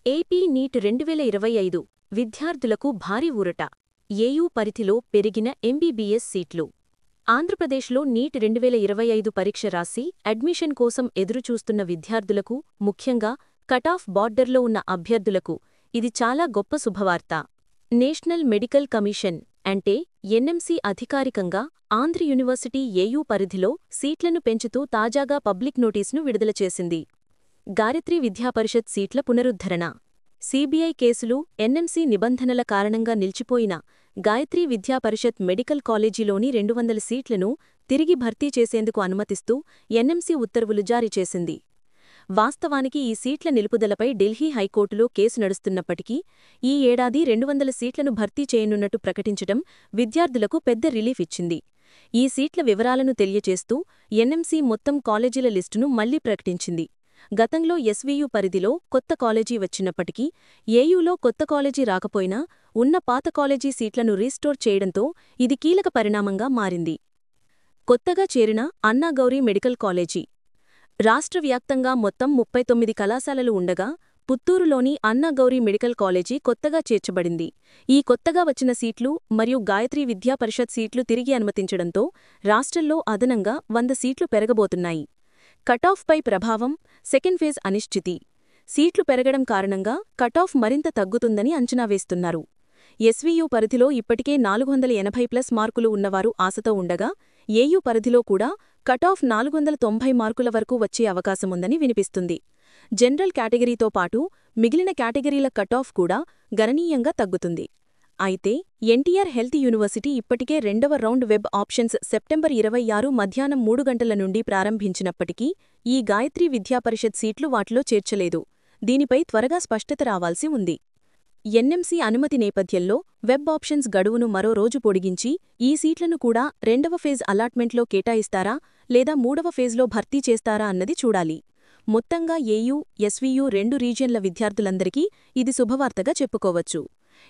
AP neat 2025 విద్యార్థులకు భారీ ఊరట. ఏయూ పరిధిలో పెరిగిన ఎంబీబీఎస్ సీట్లు. ఆంధ్రప్రదేశ్లో నీట్ 2025 పరీక్ష రాసి అడ్మిషన్ కోసం ఎదురుచూస్తున్న విద్యార్థులకు, ముఖ్యంగా కటాఫ్ బార్డర్లో ఉన్న అభ్యర్థులకు ఇది చాలా గొప్ప శుభవార్త. నేషనల్ మెడికల్ కమిషన్ అంటే ఎన్ఎంసీ అధికారికంగా ఆంధ్ర యూనివర్సిటీ ఏయూ పరిధిలో సీట్లను పెంచుతూ తాజాగా పబ్లిక్ నోటీసును విడుదల చేసింది. గాయత్రి విద్యాపరిషత్ సీట్ల పునరుద్ధరణ. సీబీఐ కేసులు, ఎన్ఎంసీ నిబంధనల కారణంగా నిలిచిపోయిన గాయత్రి విద్యాపరిషత్ మెడికల్ కాలేజీలోని 200 సీట్లను తిరిగి భర్తీ చేసేందుకు అనుమతిస్తూ ఎన్ఎంసీ ఉత్తర్వులు జారీ చేసింది. వాస్తవానికి ఈ సీట్ల నిలుపుదలపై ఢిల్లీ హైకోర్టులో కేసు నడుస్తున్నప్పటికీ ఈ ఏడాది 200 సీట్లను భర్తీ చేయనున్నట్టు ప్రకటించడం విద్యార్థులకు పెద్ద రిలీఫ్ ఇచ్చింది. ఈ సీట్ల వివరాలను తెలియచేస్తూ ఎన్ఎంసీ మొత్తం కాలేజీల లిస్టును మళ్లీ ప్రకటించింది. గతంలో ఎస్వీయూ పరిధిలో కొత్త కాలేజీ వచ్చినప్పటికీ ఏయూలో కొత్త కాలేజీ రాకపోయినా ఉన్న పాత కాలేజీ సీట్లను రీస్టోర్ చేయడంతో ఇది కీలక పరిణామంగా మారింది. కొత్తగా చేరిన అన్నాగౌరీ మెడికల్ కాలేజీ. రాష్ట్ర వ్యాప్తంగా మొత్తం 39 కళాశాలలు ఉండగా పుత్తూరులోని అన్నాగౌరీ మెడికల్ కాలేజీ కొత్తగా చేర్చబడింది. ఈ కొత్తగా వచ్చిన సీట్లు మరియు గాయత్రి విద్యాపరిషత్ సీట్లు తిరిగి అనుమతించడంతో రాష్ట్రంలో అదనంగా 100 సీట్లు పెరగబోతున్నాయి. కటాఫ్పై ప్రభావం. సెకండ్ ఫేజ్ అనిశ్చితి. సీట్లు పెరగడం కారణంగా కటాఫ్ మరింత తగ్గుతుందని అంచనా వేస్తున్నారు. ఎస్వీయూ పరిధిలో ఇప్పటికే 480+ మార్కులు ఉన్నవారు ఆశతో ఉండగా ఏయూ పరిధిలో కూడా కటాఫ్ 490 మార్కుల వరకు వచ్చే అవకాశముందని వినిపిస్తుంది. జనరల్ కేటగిరీతో పాటు మిగిలిన కేటగిరీల కటాఫ్ కూడా గణనీయంగా తగ్గుతుంది. అయితే ఎన్టీఆర్ హెల్త్ యూనివర్సిటీ ఇప్పటికే 2వ రౌండ్ వెబ్ ఆప్షన్స్ సెప్టెంబర్ 26 మధ్యాహ్నం 3 గంటల నుండి ప్రారంభించినప్పటికీ ఈ గాయత్రి విద్యాపరిషత్ సీట్లు వాటిలో చేర్చలేదు. దీనిపై త్వరగా స్పష్టత రావాల్సి ఉంది. ఎన్ఎంసీ అనుమతి నేపథ్యంలో వెబ్ ఆప్షన్స్ గడువును మరో రోజు పొడిగించి ఈ సీట్లను కూడా 2వ ఫేజ్ అలాట్మెంట్లో కేటాయిస్తారా లేదా 3వ ఫేజ్లో భర్తీ చేస్తారా అన్నది చూడాలి. మొత్తంగా ఏయూ, ఎస్వీయూ 2 రీజియన్ల విద్యార్థులందరికీ ఇది శుభవార్తగా చెప్పుకోవచ్చు.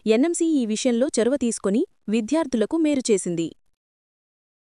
ఎన్ఎంసీ ఈ విషయంలో చొరవ తీసుకొని విద్యార్థులకు మేలు చేసింది.